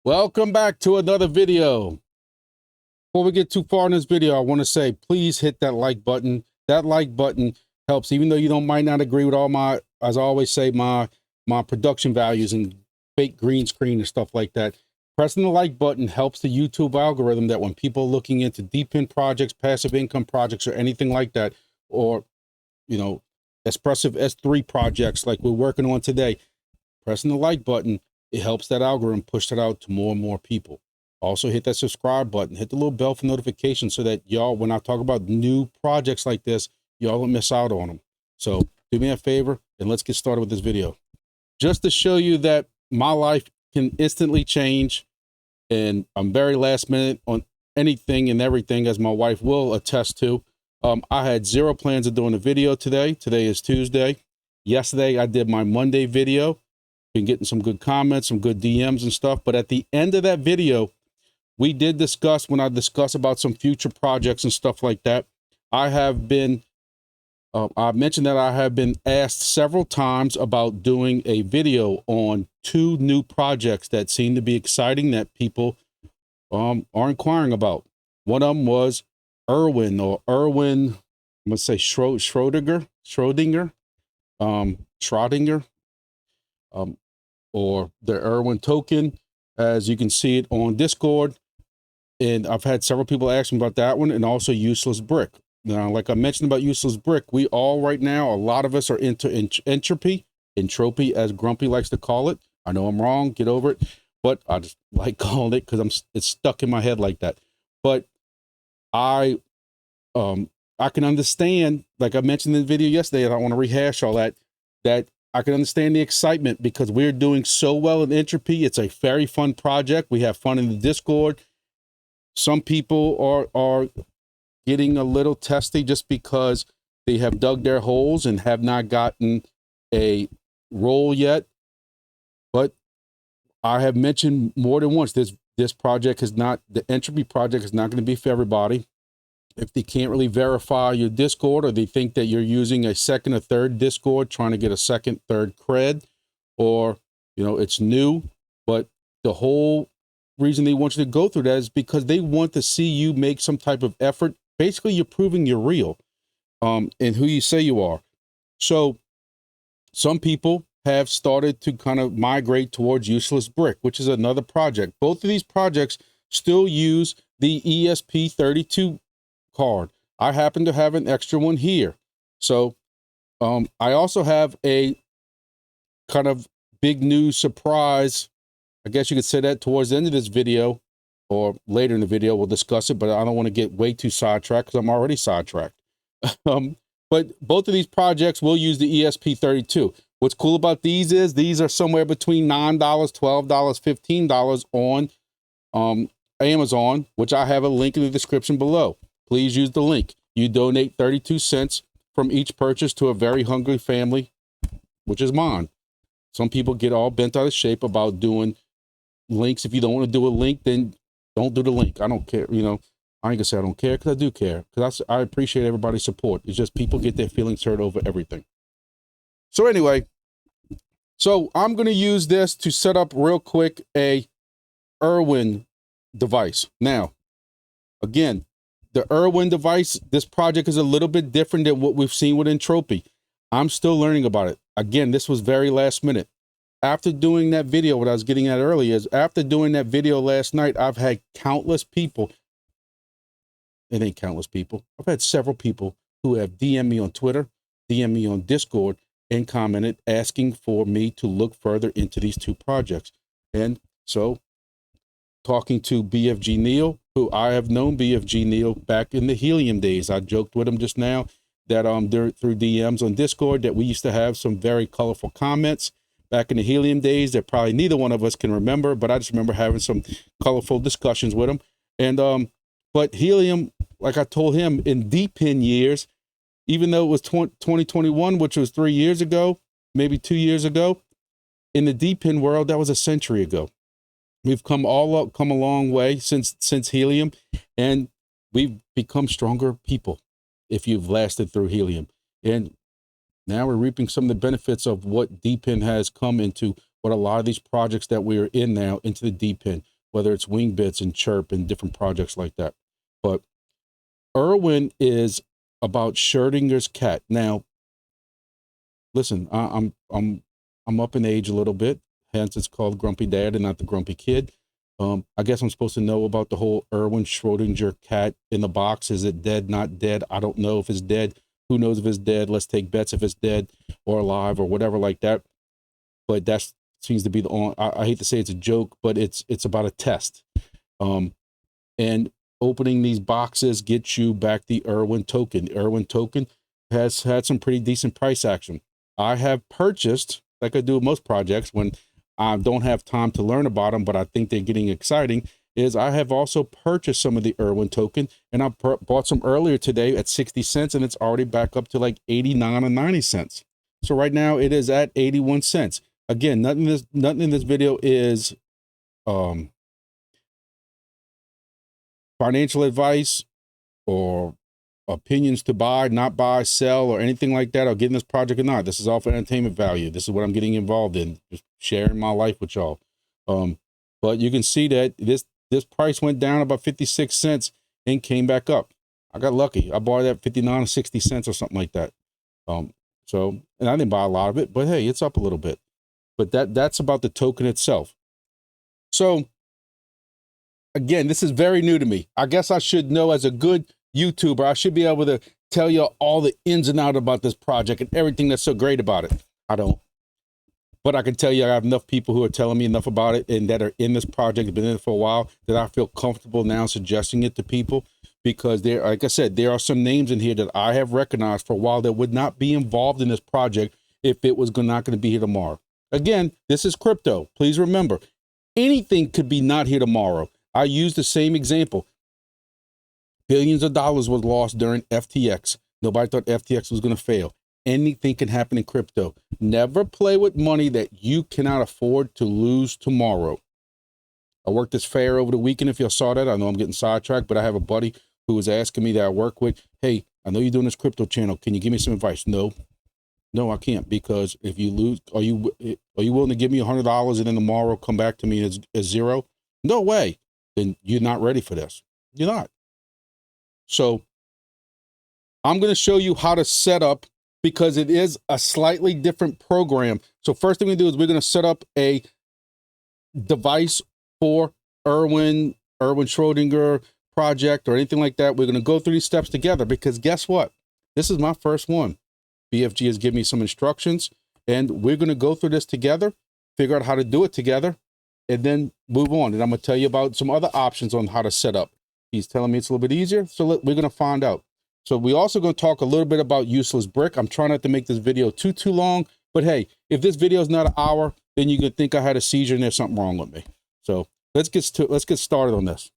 Welcome back to another video. Before we get too far in this video, I want to say, please hit that like button. That like button helps, even though you might not agree with all my, as I always say, my production values and fake green screen and stuff like that. Pressing the like button helps the YouTube algorithm that when people are looking into deep in projects, passive income projects, or anything like that, or, you know, Espressif S3 projects like we're working on today, pressing the like button, it helps that algorithm push that out to more and more people. Also hit that subscribe button, hit the little bell for notifications so that y'all, when I talk about new projects like this, y'all don't miss out on them. So do me a favor and let's get started with this video. Just to show you that my life can instantly change and I'm very last minute on anything and everything, as my wife will attest to. I had zero plans of doing a video today. Today is Tuesday. Yesterday I did my Monday video. Been getting some good comments, some good DMs and stuff. But at the end of that video, we did discuss, when I discuss about some future projects and stuff like that, I have been, I mentioned that I have been asked several times about doing a video on 2 new projects that seem to be exciting that people are inquiring about. One of them was Erwin, or Erwin, I'm going to say Schrodinger, or the Erwin token, as you can see it on Discord. And I've had several people ask me about that one, and also Useless Brick. Now, like I mentioned about Useless Brick, we all right now, a lot of us are into entropy, as Grumpy likes to call it. I know I'm wrong, get over it, but I just like calling it because it's stuck in my head like that. But I can understand, like I mentioned in the video yesterday, I don't want to rehash all that I can understand the excitement because we're doing so well in entropy. It's a very fun project. We have fun in the Discord. Some people are getting a little testy just because they have dug their holes and have not gotten a role yet. But I have mentioned more than once, this project is not, the entropy project is not going to be for everybody. If they can't really verify your Discord, or they think that you're using a second or third Discord, trying to get a second, third cred, or, you know, it's new, but the whole reason they want you to go through that is because they want to see you make some type of effort. Basically, you're proving you're real, and who you say you are. So some people have started to kind of migrate towards Useless Brick, which is another project. Both of these projects still use the ESP32 card. I happen to have an extra one here. So I also have a kind of big news surprise. I guess you could say that towards the end of this video, or later in the video, we'll discuss it, but I don't want to get way too sidetracked because I'm already sidetracked. But both of these projects will use the ESP32. What's cool about these is these are somewhere between $9, $12, $15 on Amazon, which I have a link in the description below. Please use the link. You donate 32 cents from each purchase to a very hungry family, which is mine. Some people get all bent out of shape about doing links. If you don't want to do a link, then don't do the link. I don't care. You know, I ain't gonna say I don't care, because I do care, because I appreciate everybody's support. It's just people get their feelings hurt over everything. So anyway, so I'm going to use this to set up real quick a Erwin device. Now, again, the Erwin device, this project is a little bit different than what we've seen with Entropy. I'm still learning about it. Again, this was very last minute. After doing that video, what I was getting at earlier is, after doing that video last night, I've had countless people. It ain't countless people. I've had several people who have DM'd me on Twitter, DM'd me on Discord, and commented asking for me to look further into these 2 projects. And so, talking to BFG Neil, who I have known BFG Neil back in the Helium days. I joked with him just now that through DMs on Discord that we used to have some very colorful comments back in the Helium days that probably neither one of us can remember, but I just remember having some colorful discussions with him. And but Helium, like I told him, in D-Pin years, even though it was 2021, which was 3 years ago, maybe 2 years ago, in the D-Pin world, that was a century ago. We've come a long way since Helium, and we've become stronger people if you've lasted through Helium. And now we're reaping some of the benefits of what D-Pin has come into, what a lot of these projects that we're in now, into the D-Pin. whether it's wing bits and chirp and different projects like that. But Erwin is about Schrodinger's cat. Now, listen, I'm up in age a little bit, hence it's called Grumpy Dad and not the Grumpy Kid. I guess I'm supposed to know about the whole Erwin Schrodinger cat in the box. Is it dead, not dead? I don't know if it's dead. Who knows if it's dead? Let's take bets if it's dead or alive or whatever like that. But that seems to be the only, I hate to say it's a joke, but it's about a test. And opening these boxes gets you back the Erwin token. The Erwin token has had some pretty decent price action. I have purchased, like I do with most projects when I don't have time to learn about them, but I think they're getting exciting, is I have also purchased some of the Erwin token, and I bought some earlier today at 60 cents, and it's already back up to like 89 or 90 cents. So right now it is at 81 cents. Again, nothing in this video is financial advice or opinions to buy, not buy, sell, or anything like that, or get in this project or not. This is all for entertainment value. This is what I'm getting involved in, just sharing my life with y'all. But you can see that this price went down about 56 cents and came back up. I got lucky. I bought it at 59 or 60 cents or something like that. So, and I didn't buy a lot of it, but hey, it's up a little bit. But that's about the token itself. So again, this is very new to me. I guess I should know, as a good YouTuber, I should be able to tell you all the ins and outs about this project and everything that's so great about it. I don't. But I can tell you I have enough people who are telling me enough about it and that are in this project, have been in it for a while, that I feel comfortable now suggesting it to people, because there, like I said, there are some names in here that I have recognized for a while that would not be involved in this project if it was not going to be here tomorrow. Again, this is crypto. Please remember, anything could be not here tomorrow. I use the same example. Billions of dollars was lost during FTX. Nobody thought FTX was going to fail. Anything can happen in crypto. Never play with money that you cannot afford to lose tomorrow. I worked this fair over the weekend. If y'all saw that, I know I'm getting sidetracked, but I have a buddy who was asking me that I work with, hey, I know you're doing this crypto channel. Can you give me some advice? No, I can't, because if you lose, are you willing to give me $100 and then tomorrow come back to me as zero? No way. Then you're not ready for this. You're not. So I'm going to show you how to set up, because it is a slightly different program. So first thing we do is we're going to set up a device for Erwin Schrodinger project or anything like that. We're going to go through these steps together, because guess what? This is my first one. BFG has given me some instructions, and we're going to go through this together, figure out how to do it together, and then move on. And I'm going to tell you about some other options on how to set up. He's telling me it's a little bit easier, so we're going to find out. So we also going to talk a little bit about useless brick. I'm trying not to make this video too long, but hey, if this video is not an hour, then you could think I had a seizure and there's something wrong with me. So let's get started on this.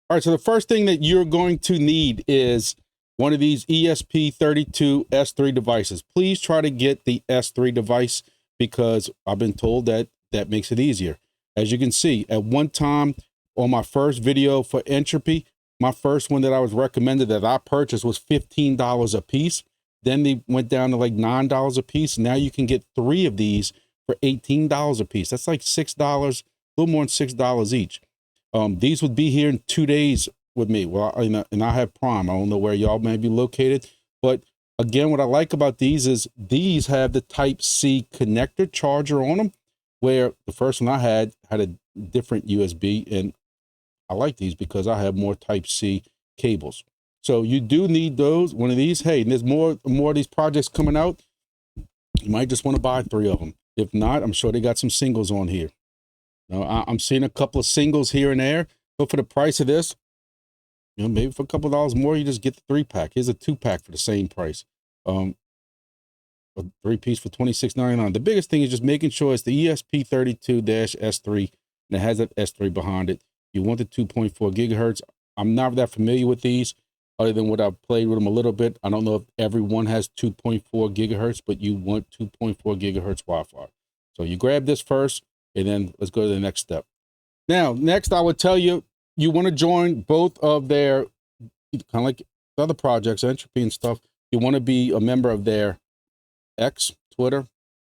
All right, so the first thing that you're going to need is one of these ESP32-S3 devices. Please try to get the S3 device, because I've been told that makes it easier. As you can see, at one time on my first video for Entropy, my first one that I was recommended that I purchased was $15 a piece. Then they went down to like $9 a piece. Now you can get 3 of these for $18 a piece. That's like $6, a little more than $6 each. These would be here in 2 days with me. Well, and I have Prime. I don't know where y'all may be located, but again, what I like about these is these have the Type-C connector charger on them, where the first one I had a different USB, and I like these because I have more Type-C cables. So you do need one of these. Hey, and there's more of these projects coming out. You might just want to buy 3 of them. If not, I'm sure they got some singles on here. Now, I'm seeing a couple of singles here and there, but for the price of this, maybe for a couple of dollars more, you just get the 3-pack. Here's a 2-pack for the same price. A 3-piece for $26.99. The biggest thing is just making sure it's the ESP32-S3, and it has that S3 behind it. You want the 2.4 gigahertz. I'm not that familiar with these, other than what I've played with them a little bit. I don't know if everyone has 2.4 gigahertz, but you want 2.4 gigahertz Wi-Fi. So you grab this first, and then let's go to the next step. Now, next I would tell you, you want to join both of their, kind of like other projects, Entropy and stuff. You want to be a member of their X, Twitter,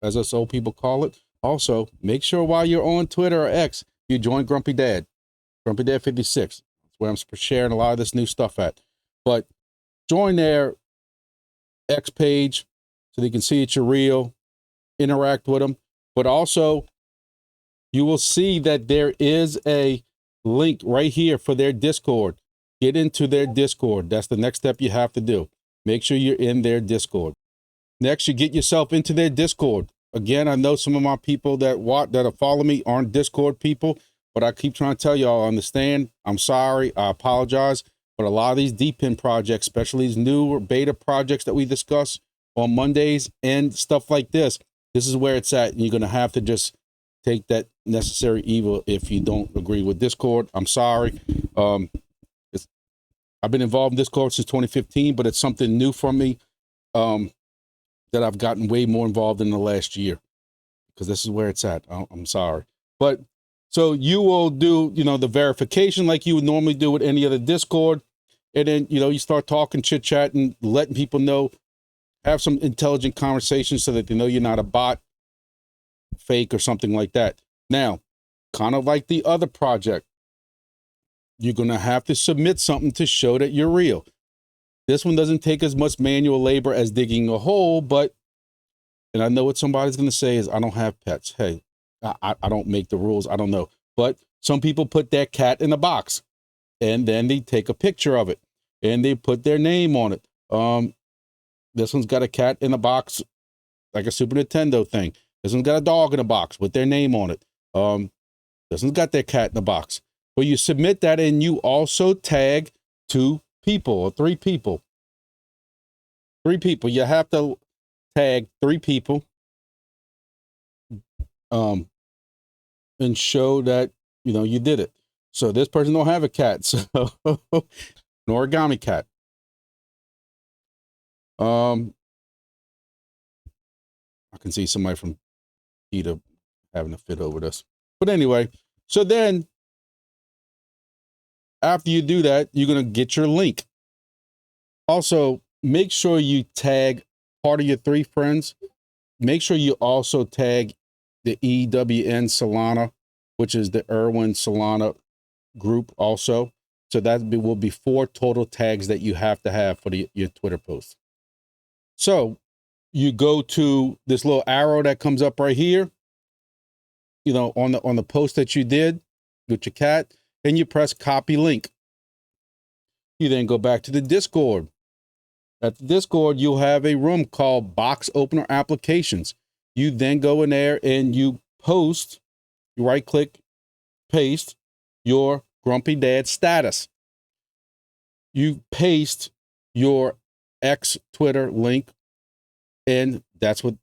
as us old people call it. Also, make sure while you're on Twitter or X, you join Grumpy Dad. Grumpy Dad 56. That's where I'm sharing a lot of this new stuff at. But join their X page so they can see that you're real, interact with them. But also, you will see that there is a link right here for their Discord. Get into their Discord. That's the next step you have to do. Make sure you're in their Discord. Next, you get yourself into their Discord. Again, I know some of my people that are following me aren't Discord people, but I keep trying to tell y'all, I understand. I'm sorry. I apologize. But a lot of these DPIN projects, especially these new beta projects that we discuss on Mondays and stuff like this is where it's at. And you're going to have to just take that necessary evil if you don't agree with Discord. I'm sorry. I've been involved in Discord since 2015, but it's something new for me that I've gotten way more involved in the last year because this is where it's at. I'm sorry. But so you will do, the verification like you would normally do with any other Discord. And then, you start talking, chit chatting, letting people know, have some intelligent conversations so that they know you're not a bot, fake, or something like that. Now, kind of like the other project, you're going to have to submit something to show that you're real. This one doesn't take as much manual labor as digging a hole, and I know what somebody's going to say is, I don't have pets. Hey, I don't make the rules. I don't know. But some people put their cat in a box and then they take a picture of it and they put their name on it. This one's got a cat in a box, like a Super Nintendo thing. This one's got a dog in a box with their name on it. This one's got their cat in a box. Well, you submit that and you also tag 2 people or 3 people. 3 people. You have to tag 3 people and show that, you did it. So this person don't have a cat. So an origami cat. I can see somebody from PETA having a fit over this. But anyway, so then after you do that, you're going to get your link. Also, make sure you tag part of your 3 friends. Make sure you also tag the EWN Solana, which is the Erwin Solana group also. So that will be 4 total tags that you have to have for your Twitter post. So you go to this little arrow that comes up right here, on the post that you did with your cat, and you press copy link. You then go back to the Discord. At the Discord, you'll have a room called Box Opener Applications. You then go in there and you post, you right click, paste your Grumpy Dad status. You paste your X Twitter link, and that's what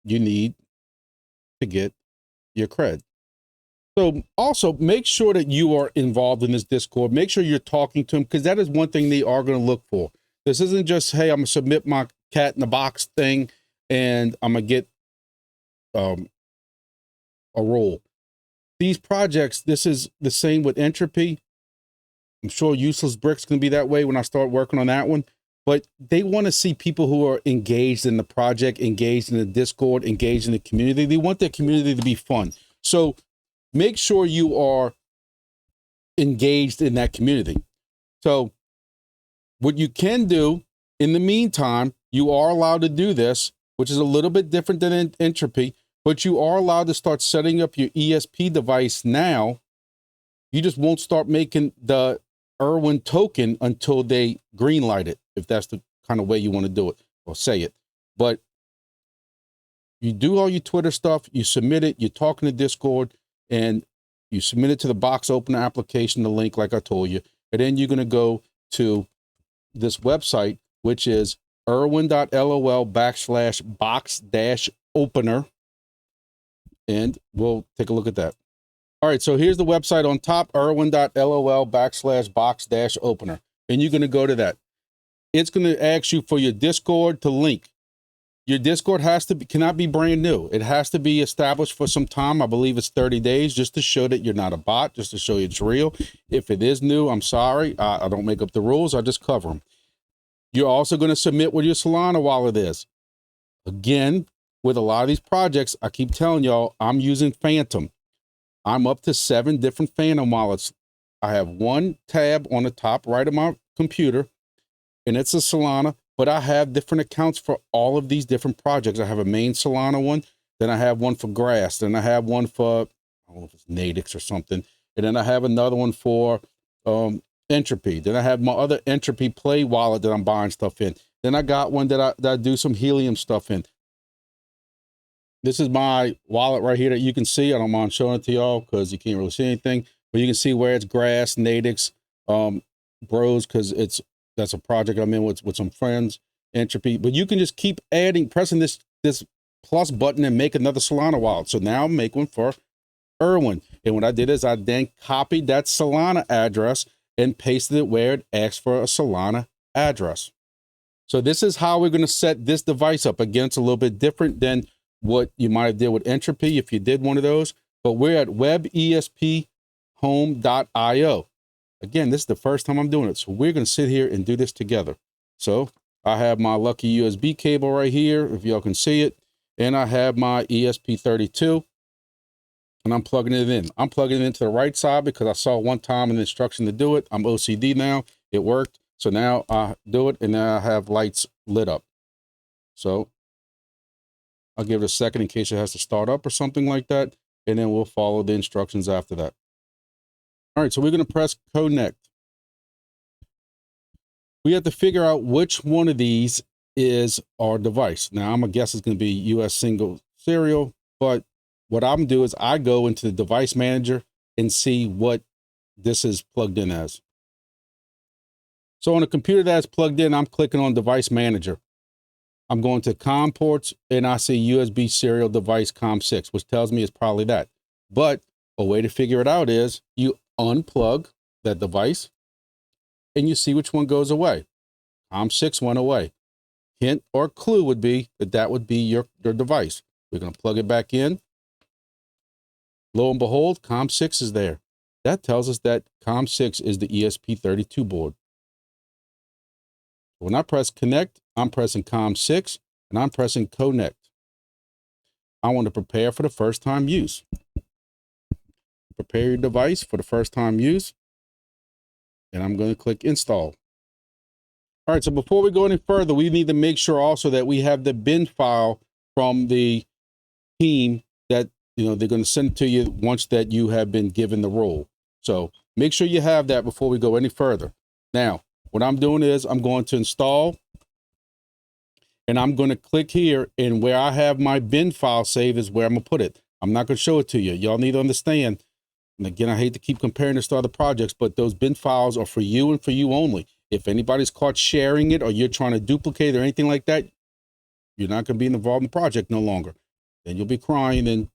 you need to get your cred. So also make sure that you are involved in this Discord. Make sure you're talking to them, because that is one thing they are going to look for. This isn't just, hey, I'm going to submit my cat in the box thing and I'm going to get a role. These projects, this is the same with Entropy. I'm sure Useless Brick's going to be that way when I start working on that one. But they want to see people who are engaged in the project, engaged in the Discord, engaged in the community. They want their community to be fun. So make sure you are engaged in that community. So what you can do in the meantime, you are allowed to do this, which is a little bit different than Entropy, but you are allowed to start setting up your ESP device now. You just won't start making the Erwin token until they greenlight it, if that's the kind of way you want to do it or say it. But you do all your Twitter stuff, you submit it, you're talking to Discord, and you submit it to the box opener application, the link like I told you, and then you're going to go to this website, which is erwin.lol/box-opener, and we'll take a look at that. All right, so here's the website on top, erwin.lol/box-opener, and you're going to go to that. It's going to ask you for your Discord to link. Your Discord cannot be brand new. It has to be established for some time. I believe it's 30 days, just to show that you're not a bot, just to show you it's real. If it is new, I'm sorry. I don't make up the rules. I just cover them. You're also going to submit what your Solana wallet is. Again, with a lot of these projects, I keep telling y'all, I'm using Phantom. I'm up to 7 different Phantom wallets I have one tab on the top right of my computer, and it's a Solana, but I have different accounts for all of these different projects. I have a main Solana one, then I have one for Grass, then I have one for, I don't know if it's Nadix or something, and then I have another one for Entropy. Then I have my other Entropy Play wallet that I'm buying stuff in. Then I got one that I do some Helium stuff in. This is my wallet right here that you can see. I don't mind showing it to y'all because you can't really see anything, but you can see where it's Grass, Nadix, Bros, because that's a project I'm in with some friends, Entropy. But you can just keep adding, pressing this plus button and make another Solana wallet. So now I'm making one for Erwin. And what I did is I then copied that Solana address and pasted it where it asks for a Solana address. So this is how we're going to set this device up. Again, it's a little bit different than what you might have did with Entropy if you did one of those. But we're at webesphome.io. Again, this is the first time I'm doing it. So we're going to sit here and do this together. So I have my lucky USB cable right here, if y'all can see it. And I have my ESP32. And I'm plugging it in. I'm plugging it into the right side because I saw one time an instruction to do it. I'm OCD now. It worked. So now I do it, and now I have lights lit up. So I'll give it a second in case it has to start up or something like that, and then we'll follow the instructions after that. All right, so we're going to press connect. We have to figure out which one of these is our device. Now, I'm going to guess it's going to be US single serial, but what I'm going to do is I go into the device manager and see what this is plugged in as. So on a computer that's plugged in, I'm clicking on device manager. I'm going to COM ports and I see USB serial device COM6, which tells me it's probably that. But a way to figure it out is you unplug that device and you see which one goes away. COM6 went away. Hint or clue would be that that would be your device. We're going to plug it back in. Lo and behold, COM6 is there. That tells us that COM6 is the ESP32 board. When I press connect, I'm pressing COM6 and I'm pressing connect. I want to prepare for the first time use. Prepare your device for the first time use. And I'm going to click install. All right, so before we go any further, we need to make sure also that we have the bin file from the team that they're going to send it to you once that you have been given the role. So make sure you have that before we go any further. Now, what I'm doing is I'm going to install and I'm going to click here, and where I have my bin file saved is where I'm going to put it. I'm not going to show it to you. Y'all need to understand. And again, I hate to keep comparing this to other projects, but those bin files are for you and for you only. If anybody's caught sharing it or you're trying to duplicate or anything like that, you're not going to be involved in the project no longer. Then you'll be crying and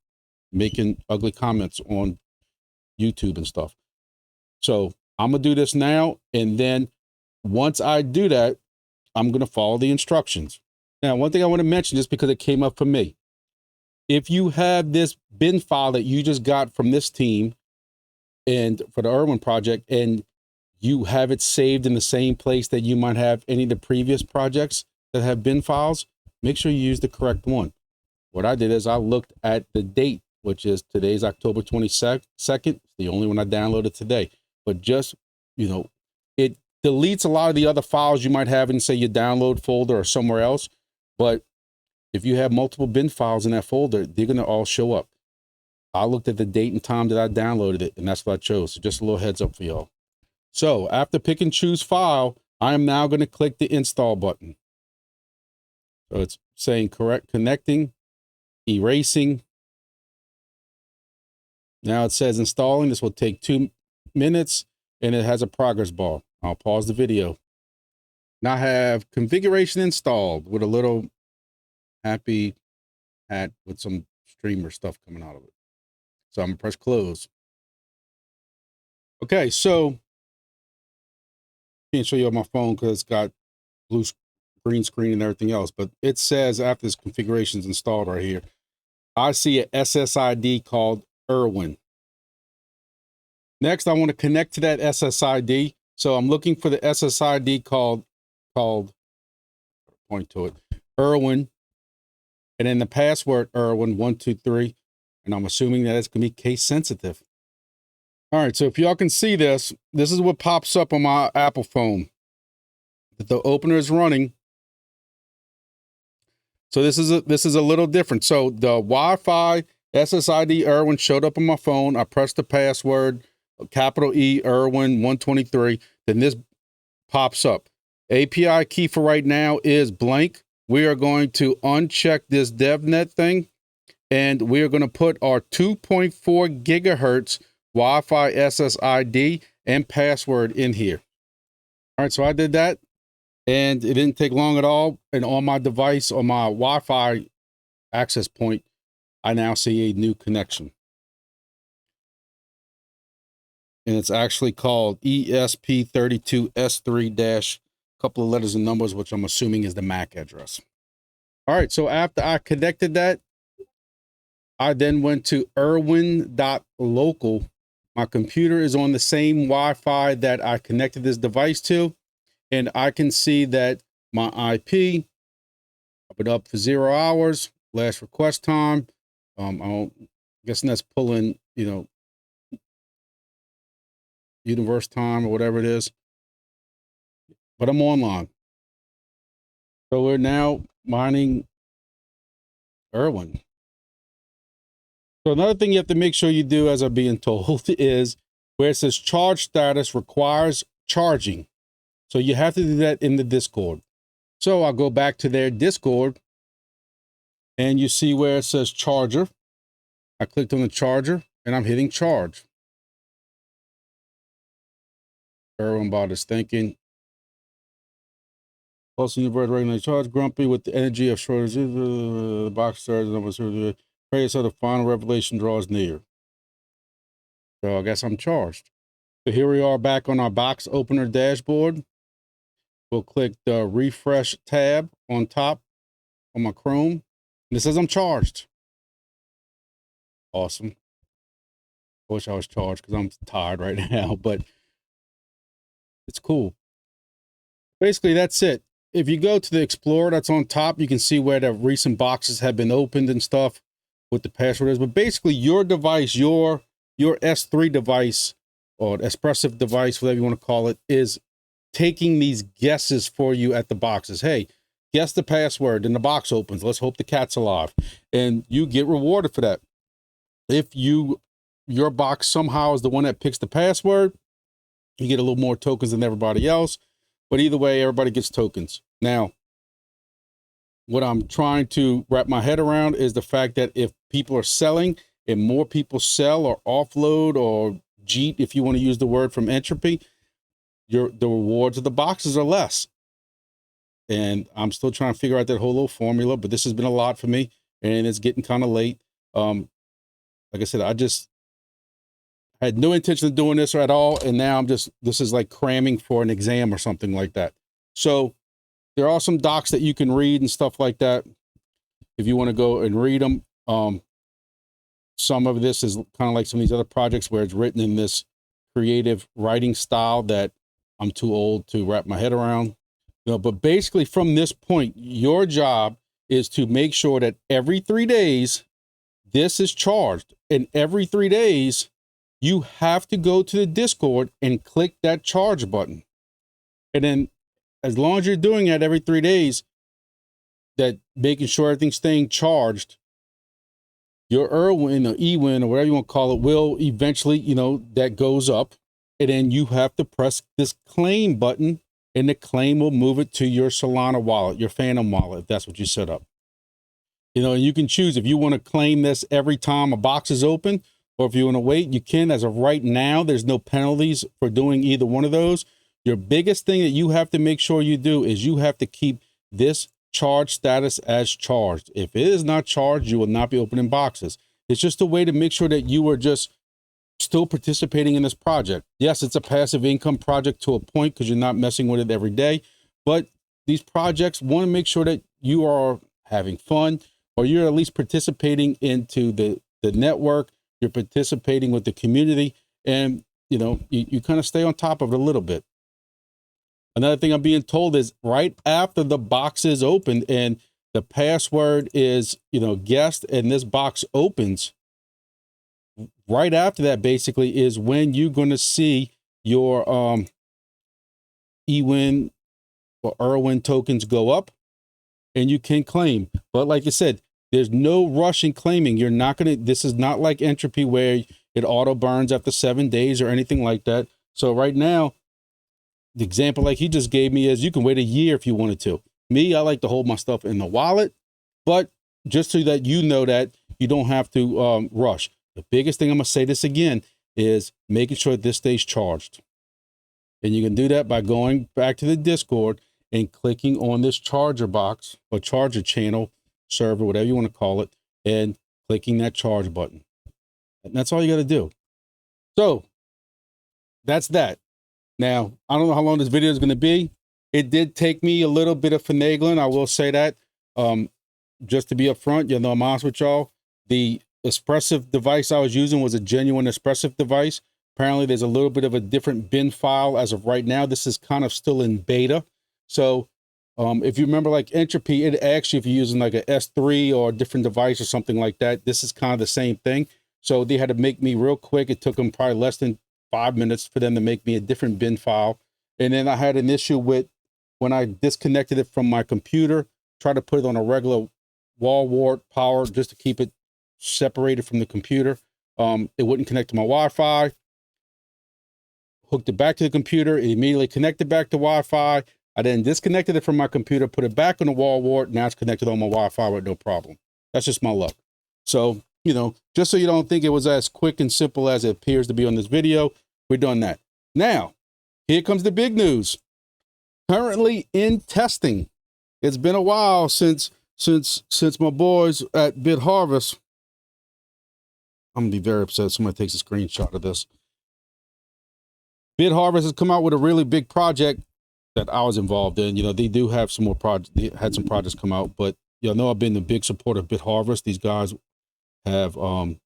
making ugly comments on YouTube and stuff. So I'm going to do this now. And then once I do that, I'm going to follow the instructions. Now, one thing I want to mention, just because it came up for me, if you have this bin file that you just got from this team and for the Erwin project, and you have it saved in the same place that you might have any of the previous projects that have bin files, make sure you use the correct one. What I did is I looked at the date, which is today's October 22nd, the only one I downloaded today. But just, it deletes a lot of the other files you might have in, say, your download folder or somewhere else. But if you have multiple bin files in that folder, they're going to all show up. I looked at the date and time that I downloaded it, and that's what I chose. So just a little heads up for y'all. So after pick and choose file, I am now going to click the install button. So it's saying correct, connecting, erasing. Now it says installing. This will take 2 minutes, and it has a progress bar. I'll pause the video. Now I have configuration installed with a little happy hat with some streamer stuff coming out of it. So I'm gonna press close. Okay, so can't show you on my phone because it's got green screen and everything else, but it says after this configuration is installed right here, I see a SSID called Erwin. Next, I want to connect to that SSID. So I'm looking for the SSID called point to it, Erwin, and then the password Erwin123, and I'm assuming that it's going to be case sensitive. All right, so if y'all can see this, this is what pops up on my Apple phone. That the opener is running. So this is a little different. So the Wi-Fi SSID Erwin showed up on my phone. I pressed the password, capital E Erwin 123. Then this pops up. API key for right now is blank. We are going to uncheck this DevNet thing, and we are going to put our 2.4 gigahertz Wi-Fi SSID and password in here. All right, so I did that, and it didn't take long at all. And on my device, on my Wi-Fi access point, I now see a new connection. And it's actually called ESP32-S3 couple of letters and numbers, which I'm assuming is the MAC address. All right, so after I connected that, I then went to erwin.local. My computer is on the same Wi-Fi that I connected this device to, and I can see that my IP, I've been up for 0 hours, last request time. I'm guessing that's pulling, universe time or whatever it is, but I'm online. So we're now mining Erwin. So another thing you have to make sure you do, as I'm being told, is where it says charge status requires charging. So you have to do that in the Discord. So I'll go back to their Discord, and you see where it says charger. I clicked on the charger, and I'm hitting charge. Erwin bot is thinking. Also, you bird regularly charge, grumpy with the energy of shortages. The box starts, pray so the final revelation draws near. So I guess I'm charged. So here we are back on our box opener dashboard. We'll click the refresh tab on top on my Chrome. And it says I'm charged. Awesome. I wish I was charged because I'm tired right now, but it's cool. Basically, that's it. If you go to the Explorer that's on top, you can see where the recent boxes have been opened and stuff, what the password is. But basically, your device, your S3 device or Espressif device, whatever you want to call it, is taking these guesses for you at the boxes. Hey, guess the password, and the box opens. Let's hope the cat's alive. And you get rewarded for that. If your box somehow is the one that picks the password, you get a little more tokens than everybody else. But either way, everybody gets tokens. Now, what I'm trying to wrap my head around is the fact that if people are selling and more people sell or offload or cheat, if you want to use the word from Entropy, the rewards of the boxes are less. And I'm still trying to figure out that whole little formula, but this has been a lot for me, and it's getting kind of late. Like I said, I just had no intention of doing this at all, and now this is like cramming for an exam or something like that. So there are some docs that you can read and stuff like that if you want to go and read them. Some of this is kind of like some of these other projects where it's written in this creative writing style that I'm too old to wrap my head around. But basically from this point, your job is to make sure that every 3 days this is charged, and every 3 days you have to go to the Discord and click that charge button. And then as long as you're doing that every 3 days, that making sure everything's staying charged, your Erwin or EWN or whatever you want to call it will eventually, that goes up. And then you have to press this claim button, and the claim will move it to your Solana wallet, your Phantom wallet, if that's what you set up. And you can choose if you want to claim this every time a box is open, or if you want to wait, you can. As of right now, there's no penalties for doing either one of those. Your biggest thing that you have to make sure you do is you have to keep this charge status as charged. If it is not charged, you will not be opening boxes. It's just a way to make sure that you are just still participating in this project. Yes, it's a passive income project to a point because you're not messing with it every day. But these projects want to make sure that you are having fun, or you're at least participating into the network. You're participating with the community, and you kind of stay on top of it a little bit. Another thing I'm being told is right after the box is opened and the password is guessed and this box opens, right after that basically is when you're going to see your EWN or Erwin tokens go up, and you can claim. But like I said, there's no rush in claiming. You're not going to, this is not like Entropy where it auto burns after 7 days or anything like that. So right now, the example like he just gave me is you can wait a year if you wanted to. Me, I like to hold my stuff in the wallet, but just so that you know that you don't have to rush. The biggest thing, I'm going to say this again, is making sure this stays charged. And you can do that by going back to the Discord and clicking on this charger box or charger channel, server, whatever you want to call it, and clicking that charge button. And that's all you got to do. So that's that. Now, I don't know how long this video is going to be. It did take me a little bit of finagling, I will say that. Just to be upfront, you know, I'm honest with y'all. The Espressif device I was using was a genuine Espressif device. Apparently, there's a little bit of a different bin file as of right now. This is kind of still in beta. So if you remember like Entropy, it actually, if you're using like a S3 or a different device or something like that, this is kind of the same thing. So they had to make me real quick. It took them probably less than 5 minutes for them to make me a different bin file. And then I had an issue with when I disconnected it from my computer, tried to put it on a regular wall wart power just to keep it separated from the computer. It wouldn't connect to my Wi-Fi. Hooked it back to the computer, it immediately connected back to Wi-Fi. I then disconnected it from my computer, put it back on the wall wart. Now it's connected on my Wi-Fi with no problem. That's just my luck. So, you know, just so you don't think it was as quick and simple as it appears to be on this video, we're doing that. Now, here comes the big news. Currently in testing. It's been a while since my boys at Bitharvest. I'm gonna be very upset if somebody takes a screenshot of this. Bitharvest has come out with a really big project that I was involved in. You know, they do have some more projects. They had some projects come out, but y'all know I've been a big supporter of Bitharvest. These guys have, you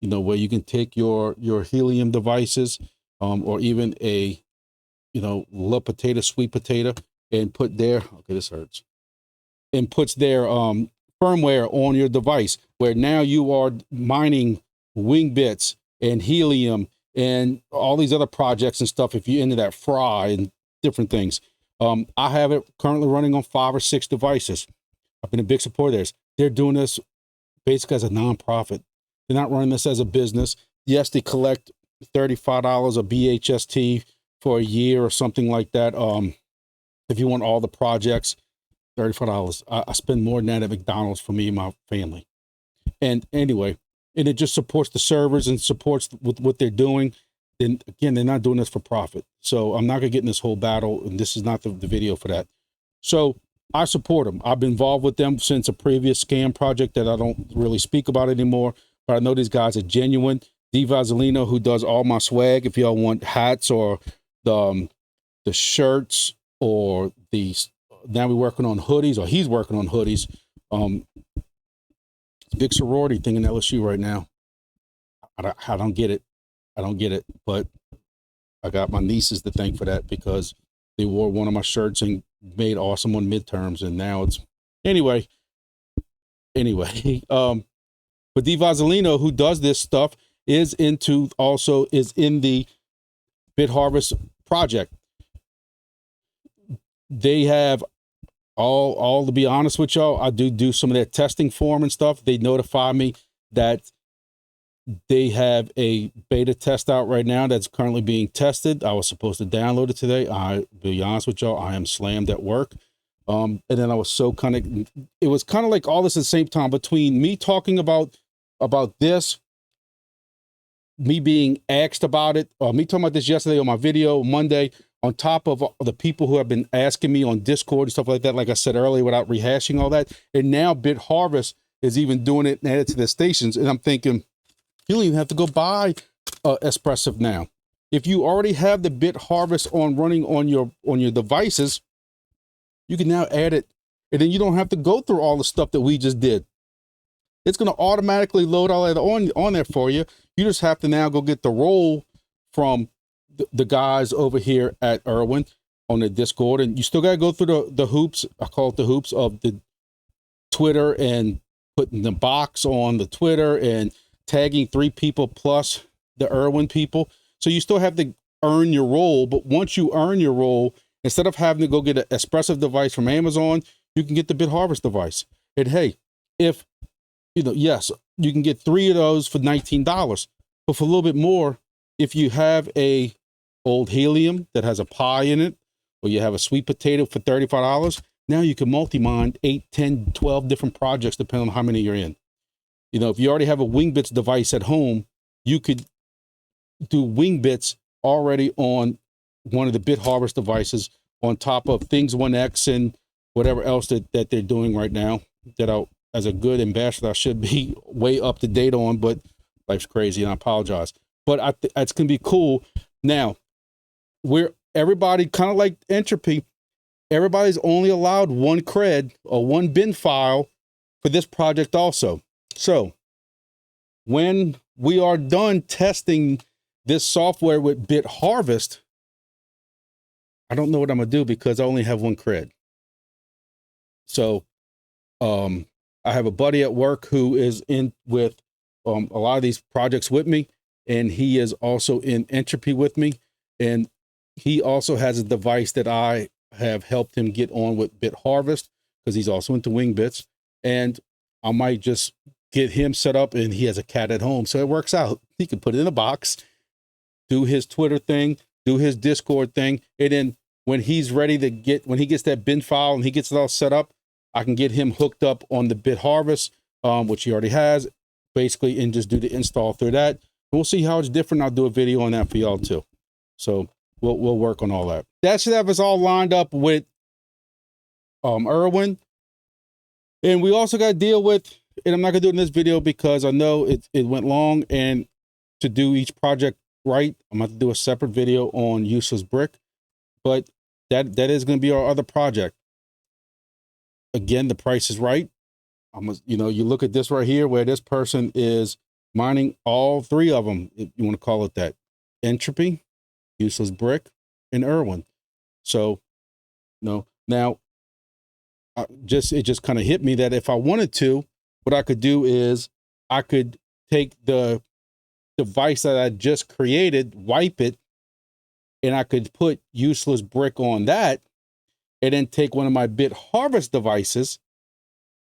know, where you can take your helium devices, or even a, you know, little potato, sweet potato, and put their, okay, this hurts, and puts their firmware on your device, where now you are mining wing bits and helium and all these other projects and stuff, if you're into that fry and different things. I have it currently running on 5 or 6 devices. I've been a big supporter of theirs. They're doing this basically as a nonprofit. They're not running this as a business. Yes, they collect $35 a BHST for a year or something like that. If you want all the projects, $35. I spend more than that at McDonald's for me and my family. And anyway, and it just supports the servers and supports with what they're doing. And again, they're not doing this for profit. So I'm not gonna get in this whole battle, and this is not the video for that. So I support them. I've been involved with them since a previous scam project that I don't really speak about anymore, but I know these guys are genuine. D Vaselino, who does all my swag, if y'all want hats or the shirts or these, now we're working on hoodies, or he's working on hoodies. Big sorority thing in LSU right now. I don't get it. I don't get it, but I got my nieces to thank for that, because they wore one of my shirts and made awesome on midterms, and now it's anyway. But D Vaselino, who does this stuff, is in the Bitharvest project. They have all to be honest with y'all, I do some of their testing for them and stuff. They notify me that they have a beta test out right now that's currently being tested. I was supposed to download it today. I'll be honest with y'all, I am slammed at work. And then I was so it was kind of like all this at the same time, between me talking about this, me being asked about it, me talking about this yesterday on my video, Monday, on top of the people who have been asking me on Discord and stuff like that, like I said earlier, without rehashing all that. And now Bitharvest is even doing it and added to their stations. And I'm thinking, you don't even have to go buy Espressif now. If you already have the Bitharvest running on your devices, you can now add it, and then you don't have to go through all the stuff that we just did. It's going to automatically load all that on there for you. You just have to now go get the role from the guys over here at Erwin on the Discord, and you still got to go through the hoops. I call it the hoops of the Twitter, and putting the box on the Twitter, and tagging 3 people plus the Erwin people. So you still have to earn your role, but once you earn your role, instead of having to go get an Espressif device from Amazon, you can get the Bitharvest device. And hey, if, you know, yes, you can get 3 of those for $19, but for a little bit more, if you have a old helium that has a pie in it, or you have a sweet potato for $35, now you can multi-mine 8, 10, 12 different projects depending on how many you're in. You know, if you already have a WingBits device at home, you could do WingBits already on one of the Bitharvest devices on top of Things 1X and whatever else that they're doing right now that I, as a good ambassador, I should be way up to date on, but life's crazy and I apologize. But it's going to be cool. Now, everybody, kind of like Entropy, everybody's only allowed 1 cred or 1 bin file for this project also. So when we are done testing this software with Bitharvest, I don't know what I'm gonna do because I only have 1 cred. So I have a buddy at work who is in with a lot of these projects with me, and he is also in Entropy with me, and he also has a device that I have helped him get on with Bitharvest because he's also into WingBits, and I might just get him set up, and he has a cat at home, so it works out. He can put it in a box, do his Twitter thing, do his Discord thing, and then when he's ready to when he gets that bin file and he gets it all set up, I can get him hooked up on the Bitharvest, which he already has, basically, and just do the install through that. We'll see how it's different. I'll do a video on that for y'all too. So we'll work on all that. That should have us all lined up with Erwin. And we also got to deal with, and I'm not gonna do it in this video because I know it went long, and to do each project right, I'm gonna have to do a separate video on Useless Brick, but that is gonna be our other project. Again, the price is right. You know, you look at this right here where this person is mining all 3 of them, if you want to call it that: Entropy, Useless Brick, and Erwin. So, you know, now it just kind of hit me that if I wanted to, what I could do is I could take the device that I just created, wipe it, and I could put Useless Brick on that, and then take one of my Bitharvest devices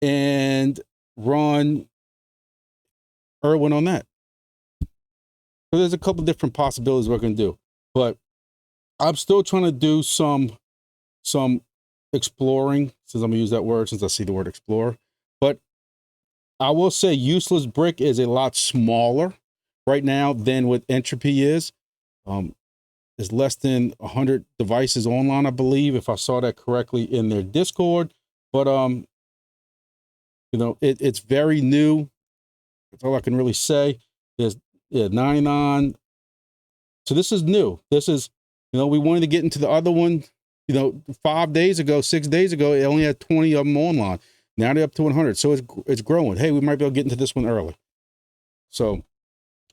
and run Erwin on that. So there's a couple different possibilities we're going to do, but I'm still trying to do some exploring, since I'm gonna use that word, since I see the word explore. But I will say Useless Brick is a lot smaller right now than what Entropy is. There's less than 100 devices online, I believe, if I saw that correctly in their Discord. But you know, it's very new. That's all I can really say. There's 99. So this is new. This is, you know, we wanted to get into the other one. You know, 5 days ago, 6 days ago, it only had 20 of them online. Now they're up to 100. So it's growing. Hey, we might be able to get into this one early. So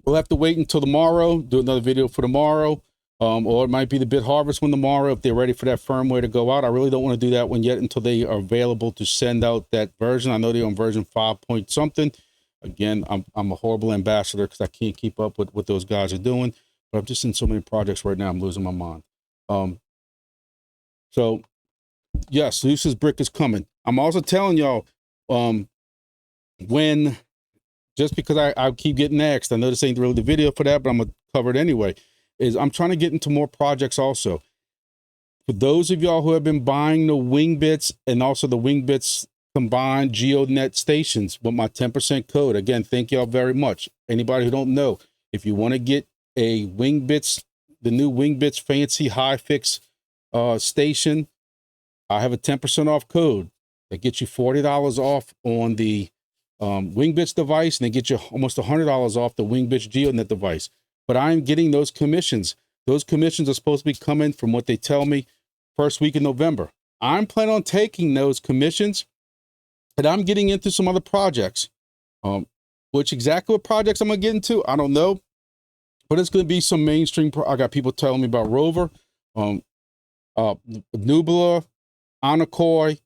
we'll have to wait until tomorrow, do another video for tomorrow. Or it might be the Bitharvest one tomorrow if they're ready for that firmware to go out. I really don't want to do that one yet until they are available to send out that version. I know they're on version 5 point something. Again, I'm a horrible ambassador because I can't keep up with what those guys are doing. But I'm just in so many projects right now, I'm losing my mind. So yes, Useless Brick is coming. I'm also telling y'all, just because I keep getting asked, I know this ain't really the video for that, but I'm gonna cover it anyway, is I'm trying to get into more projects also. For those of y'all who have been buying the WingBits and also the WingBits combined GeoNet stations with my 10% code, again, thank y'all very much. Anybody who don't know, if you want to get a WingBits, the new WingBits fancy high fix station, I have a 10% off code that gets you $40 off on the WingBits device, and they get you almost $100 off the WingBits GeoNet device. But I'm getting those commissions. Those commissions are supposed to be coming, from what they tell me, first week in November. I'm planning on taking those commissions, and I'm getting into some other projects. Which exactly what projects I'm gonna get into, I don't know. But it's gonna be some mainstream. I got people telling me about Rover, Nubula, Anakoi.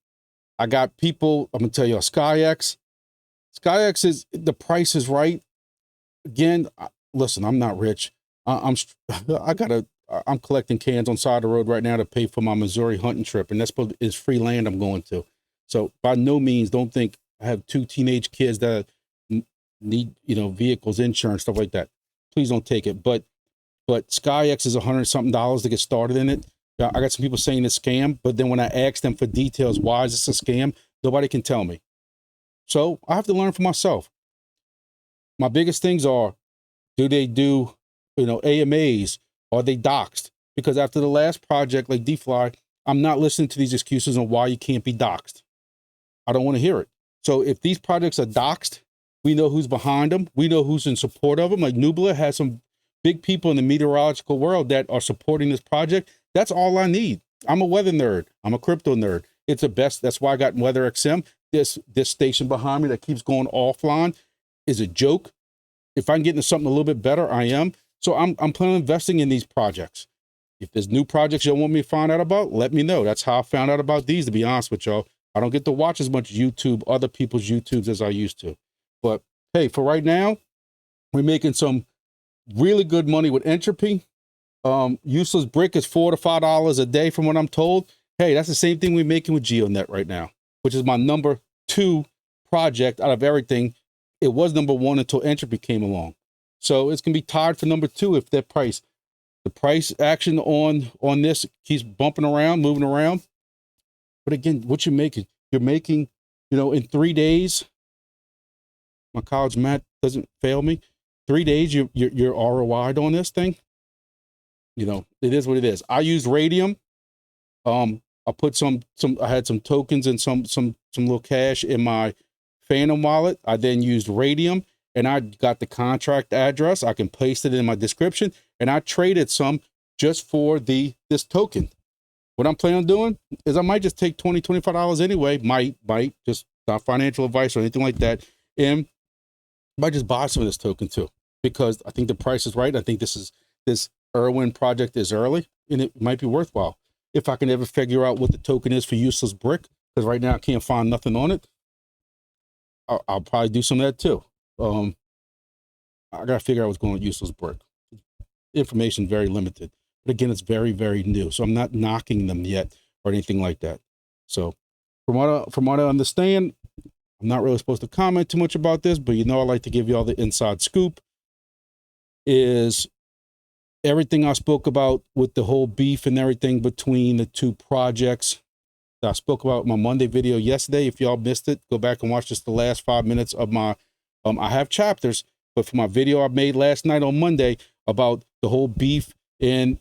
I got people, I'm gonna tell you, SkyX. SkyX is, the price is right. again, listen, I'm not rich. I'm I'm collecting cans on the side of the road right now to pay for my Missouri hunting trip, and that's supposed is free land I'm going to. So by no means, don't think I have 2 teenage kids that need, you know, vehicles, insurance, stuff like that. Please don't take it. But SkyX is $100 something to get started in it. I got some people saying it's a scam, but then when I ask them for details, why is this a scam? Nobody can tell me. So I have to learn for myself. My biggest things are, do they do, you know, AMAs? Are they doxed? Because after the last project, like DFly, I'm not listening to these excuses on why you can't be doxed. I don't want to hear it. So if these projects are doxed, we know who's behind them. We know who's in support of them. Like Nubla has some big people in the meteorological world that are supporting this project. That's all I need. I'm a weather nerd. I'm a crypto nerd. It's the best. That's why I got Weather XM. This station behind me that keeps going offline is a joke. If I can get into something a little bit better, I am. So I'm planning on investing in these projects. If there's new projects you want me to find out about, let me know. That's how I found out about these, to be honest with y'all. I don't get to watch as much YouTube, other people's YouTubes as I used to. But hey, for right now, we're making some really good money with Entropy. Useless Brick is $4 to $5 a day from what I'm told. Hey, that's the same thing we're making with GeoNet right now, which is my number 2 project out of everything. It was number 1 until Entropy came along. So it's going to be tied for number 2 if the price action on this keeps bumping around, moving around. But again, what you're making, you know, in 3 days, my college math doesn't fail me. 3 days, you're ROI'd on this thing. You know, it is what it is. I used Radium. I put I had some tokens and some little cash in my Phantom wallet. I then used Radium, and I got the contract address. I can paste it in my description, and I traded some just for this token. What I'm planning on doing is I might just take $20, $25 anyway. Might just not financial advice or anything like that, and I might just buy some of this token too, because I think the price is right. I think this Erwin project is early, and it might be worthwhile if I can ever figure out what the token is for Useless Brick, because right now I can't find nothing on it. I'll probably do some of that too. I gotta figure out what's going on with Useless Brick. Information very limited, but again, it's very, very new, so I'm not knocking them yet or anything like that. So from what I understand, I'm not really supposed to comment too much about this, but you know, I like to give you all the inside scoop. Is everything I spoke about with the whole beef and everything between the 2 projects that I spoke about in my Monday video yesterday. If y'all missed it, go back and watch just the last 5 minutes of my, I have chapters, but for my video I made last night on Monday about the whole beef. And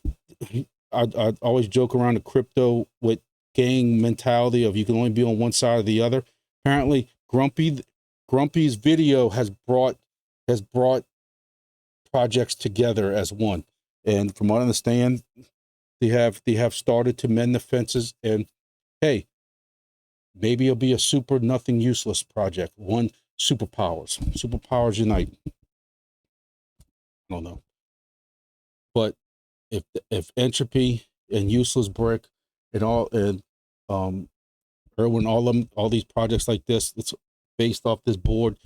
I always joke around the crypto with gang mentality of you can only be on one side or the other. Apparently Grumpy's video has brought projects together as one. And from what I understand, they have started to mend the fences. And hey, maybe it'll be a super nothing useless project. One superpowers unite. I don't know. But if Entropy and Useless Brick and Erwin, all these projects like this, it's based off this board,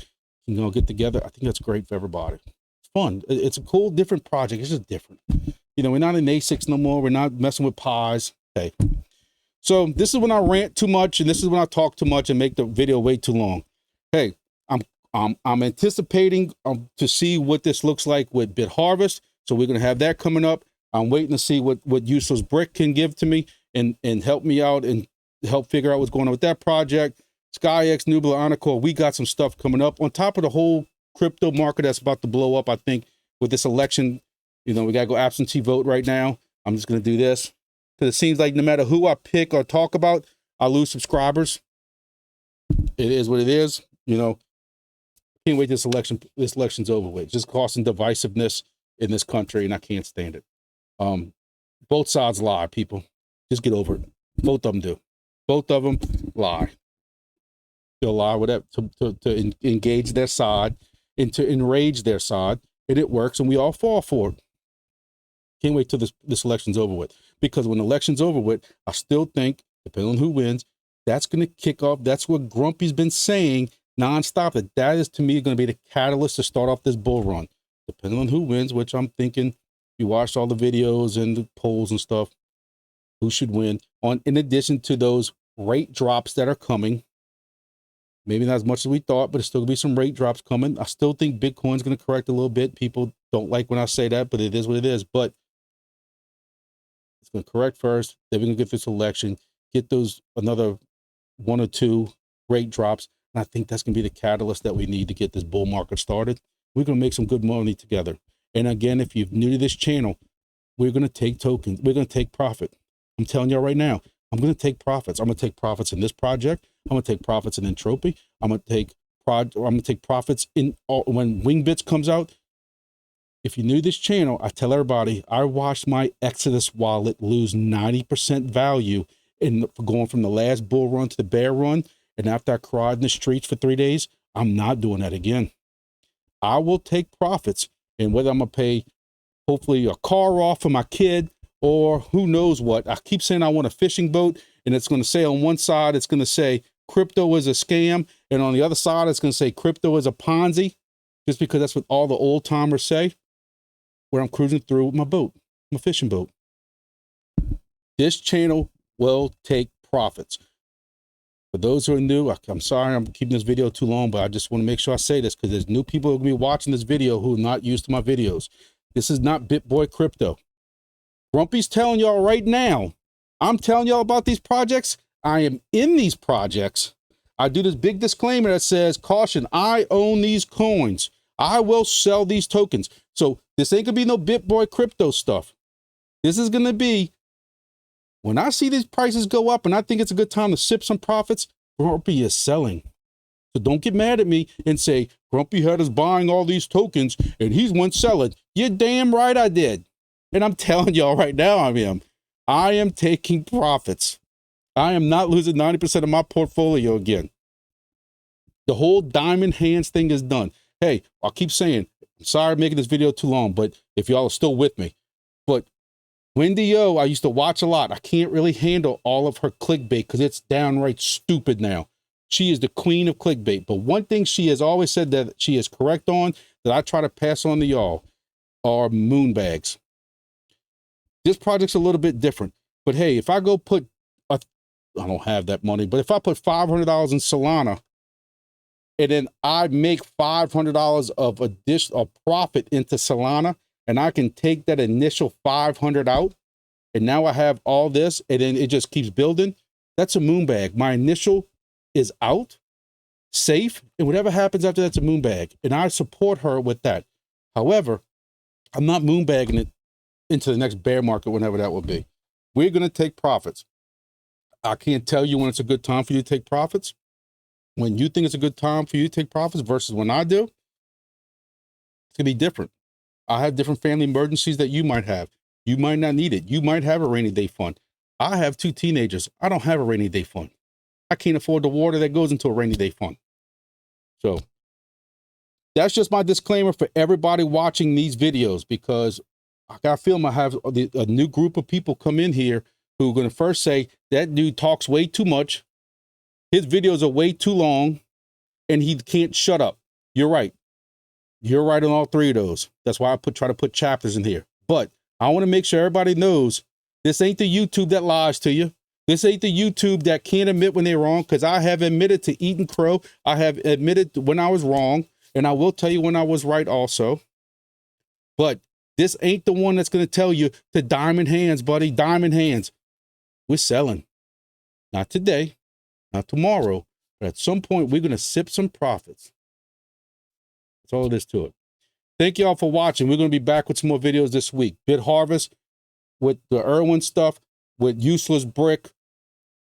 you know, get together, I think that's great for everybody. It's fun. It's a cool, different project. It's just different. You know, we're not in ASICs no more. We're not messing with pies. Okay. So this is when I rant too much, and this is when I talk too much and make the video way too long. Hey, I'm anticipating to see what this looks like with Bitharvest. So we're gonna have that coming up. I'm waiting to see what Useless Brick can give to me and help me out and help figure out what's going on with that project. SkyX, Nubla, Encore, we got some stuff coming up on top of the whole crypto market that's about to blow up. I think with this election, you know, we gotta go absentee vote right now. I'm just gonna do this because it seems like no matter who I pick or talk about, I lose subscribers. It is what it is. You know, can't wait this election's over with. It's just causing divisiveness in this country, and I can't stand it. Both sides lie, people. Just get over it. Both of them do. Both of them lie. They'll lie whatever to engage their side and to enrage their side, and it works, and we all fall for it. Can't wait till this election's over with, because when the election's over with, I still think, depending on who wins, that's going to kick off. That's what Grumpy's been saying nonstop. That is, to me, going to be the catalyst to start off this bull run. depending on who wins, which I'm thinking you watched all the videos and the polls and stuff, who should win. In addition to those rate drops that are coming, maybe not as much as we thought, but there's still gonna be some rate drops coming. I still think Bitcoin's gonna correct a little bit. People don't like when I say that, but it is what it is. But it's gonna correct first. Then we're gonna get this election, get those another 1 or 2 rate drops. And I think that's gonna be the catalyst that we need to get this bull market started. We're gonna make some good money together. And again, if you're new to this channel, we're gonna take tokens. We're gonna take profit. I'm telling y'all right now, I'm gonna take profits. I'm gonna take profits in this project. I'm gonna take profits in Entropy. I'm gonna take profits in when WingBits comes out. If you're new to this channel, I tell everybody, I watched my Exodus wallet lose 90% value in going from the last bull run to the bear run. And after I cried in the streets for 3 days, I'm not doing that again. I will take profits, and whether I'm gonna pay hopefully a car off for my kid or who knows what. I keep saying I want a fishing boat, and it's gonna say on one side, it's gonna say crypto is a scam, and on the other side, it's gonna say crypto is a Ponzi, just because that's what all the old timers say, where I'm cruising through with my boat, my fishing boat. This channel will take profits. For those who are new, I'm sorry I'm keeping this video too long, but I just want to make sure I say this because there's new people who are going to be watching this video who are not used to my videos. This is not BitBoy Crypto. Grumpy's telling y'all right now, I'm telling y'all about these projects. I am in these projects. I do this big disclaimer that says, caution, I own these coins. I will sell these tokens. So this ain't going to be no BitBoy Crypto stuff. This is going to be, when I see these prices go up and I think it's a good time to sip some profits, Grumpy is selling. So don't get mad at me and say, Grumpy had us buying all these tokens and he's one selling. You're damn right I did. And I'm telling y'all right now, I am taking profits. I am not losing 90% of my portfolio again. The whole diamond hands thing is done. Hey, I'll keep saying, I'm sorry I'm making this video too long, but if y'all are still with me, but Wendy O, I used to watch a lot. I can't really handle all of her clickbait because it's downright stupid now. She is the queen of clickbait. But one thing she has always said that she is correct on, that I try to pass on to y'all, are moon bags. This project's a little bit different. But hey, if I go put, I don't have that money, but if I put $500 in Solana, and then I make $500 of additional profit into Solana, and I can take that initial 500 out, and now I have all this, and then it just keeps building. That's a moon bag. My initial is out, safe, and whatever happens after that's a moon bag, and I support her with that. However, I'm not moon bagging it into the next bear market, whenever that will be. We're going to take profits. I can't tell you when it's a good time for you to take profits. When you think it's a good time for you to take profits versus when I do, it's going to be different. I have different family emergencies that you might have. You might not need it. You might have a rainy day fund. I have 2 teenagers. I don't have a rainy day fund. I can't afford the water that goes into a rainy day fund. So that's just my disclaimer for everybody watching these videos, because I got a feeling I have a new group of people come in here who are going to first say, that dude talks way too much. His videos are way too long and he can't shut up. You're right. You're right on all 3 of those. That's why I try to put chapters in here. But I want to make sure everybody knows this ain't the YouTube that lies to you. This ain't the YouTube that can't admit when they're wrong, because I have admitted to eating crow. I have admitted when I was wrong, and I will tell you when I was right also. But this ain't the one that's going to tell you to diamond hands, buddy, diamond hands. We're selling. Not today, not tomorrow, but at some point we're going to sip some profits. That's all it is to it. Thank y'all for watching. We're going to be back with some more videos this week. Bitharvest with the Erwin stuff, with Useless Brick.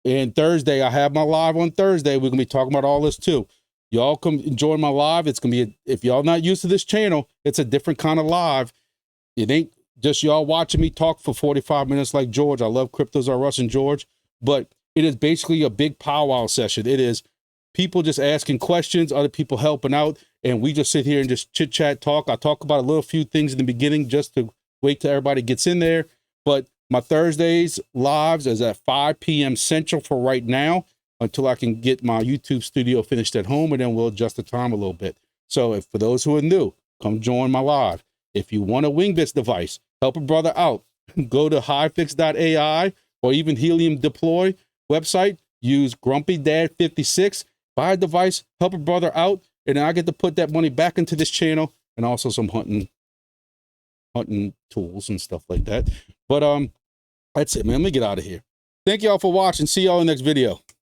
And Thursday, I have my live on Thursday. We're going to be talking about all this too. Y'all come enjoy my live. It's going to be, if y'all not used to this channel, it's a different kind of live. It ain't just y'all watching me talk for 45 minutes like George. I love Cryptos R Us and George, but it is basically a big powwow session. It is people just asking questions, other people helping out, and we just sit here and just chit chat talk. I talk about a little few things in the beginning just to wait till everybody gets in there. But my Thursdays lives is at 5 p.m. Central for right now, until I can get my YouTube studio finished at home, and then we'll adjust the time a little bit. So if for those who are new, come join my live. If you want a Wingbits device, help a brother out. Go to highfix.ai or even Helium Deploy website. Use Grumpy Dad 56. Buy a device, help a brother out, and then I get to put that money back into this channel and also some hunting tools and stuff like that. But that's it, man. Let me get out of here. Thank y'all for watching. See y'all in the next video.